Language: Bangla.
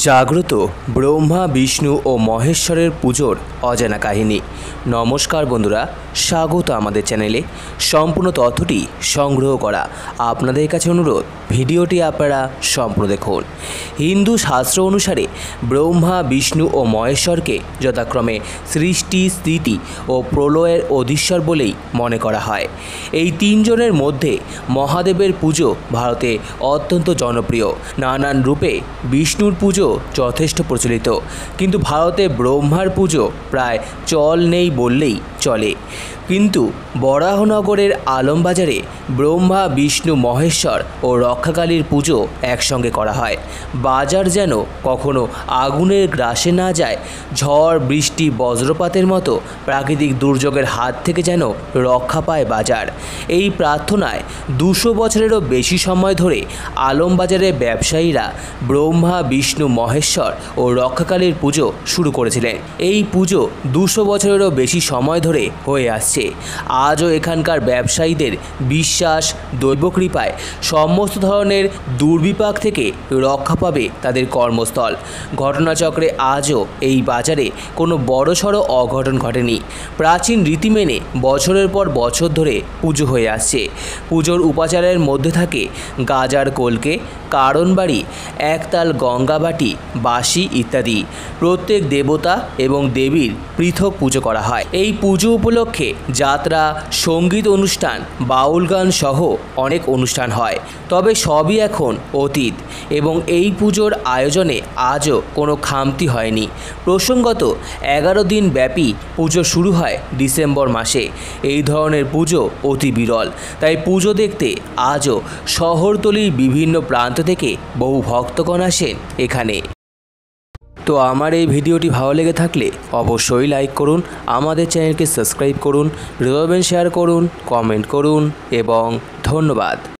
জাগ্রত ব্রহ্মা বিষ্ণু ও মহেশ্বরের পুজোর অজানা কাহিনী। নমস্কার বন্ধুরা, স্বাগত আমাদের চ্যানেলে। সম্পূর্ণ তথ্যটি সংগ্রহ করা আপনাদের কাছে অনুরোধ, ভিডিওটি আপনারা সম্পূর্ণ দেখুন। হিন্দু শাস্ত্র অনুসারে ব্রহ্মা বিষ্ণু ও মহেশ্বরকে যথাক্রমে সৃষ্টি, স্থিতি ও প্রলয়ের অধীশ্বর বলেই মনে করা হয়। এই তিনজনের মধ্যে মহাদেবের পুজো ভারতে অত্যন্ত জনপ্রিয়। নানান রূপে বিষ্ণুর পুজো যথেষ্ট প্রচলিত, কিন্তু ভারতে ব্রহ্মার পুজো প্রায় চল নেই বললেই চলে। কিন্তু বরাহনগরের আলমবাজারে ব্রহ্মা বিষ্ণু মহেশ্বর ও রক্ষাকালীর পুজো একসঙ্গে করা হয়। বাজার যেন কখনো আগুনের গ্রাসে না যায়, ঝড় বৃষ্টি বজ্রপাতের মতো প্রাকৃতিক দুর্যোগের হাত থেকে যেন রক্ষা পায় বাজার। এই প্রার্থনায় 200 বছরেরও বেশি সময় ধরে আলমবাজারের ব্যবসায়ীরা ব্রহ্মা বিষ্ণু মহেশ্বর ও রক্ষাকালীর পুজো শুরু করেছিলেন। এই পুজো 200 বছরেরও বেশি সময় ধরে হয়ে আসছে। আজও এখানকার ব্যবসায়ীদের বিশ্বাস, দৈবকৃপায় সমস্ত ধরনের দুর্বিপাক থেকে রক্ষা পাবে তাদের কর্মস্থল। ঘটনাচক্রে আজও এই বাজারে কোনো বড়সড় অঘটন ঘটেনি। প্রাচীন রীতি মেনে বছরের পর বছর ধরে পুজো হয়ে আসছে। পুজোর উপাচারের মধ্যে থাকে গাজার কলকে, কারণবাড়ি, একতাল গঙ্গাবাটি, বাঁশি ইত্যাদি। প্রত্যেক দেবতা এবং দেবীর পৃথক পুজো করা হয়। এই পুজো উপলক্ষে যাত্রা, সঙ্গীত অনুষ্ঠান, বাউল গান সহ অনেক অনুষ্ঠান হয়। তবে সবই এখন অতীত এবং এই পুজোর আয়োজনে আজও কোনো খামতি হয়নি। প্রসঙ্গত 11 দিন ব্যাপী পুজো শুরু হয় ডিসেম্বর মাসে। এই ধরনের পুজো অতি বিরল, তাই পুজো দেখতে আজও শহরতলির বিভিন্ন প্রান্ত থেকে বহু ভক্তগণ আসেন এখানে। তো আমার এই ভিডিওটি ভালো লেগে থাকলে অবশ্যই লাইক করুন, আমাদের চ্যানেলকে সাবস্ক্রাইব করুন, শেয়ার করুন, কমেন্ট করুন এবং ধন্যবাদ।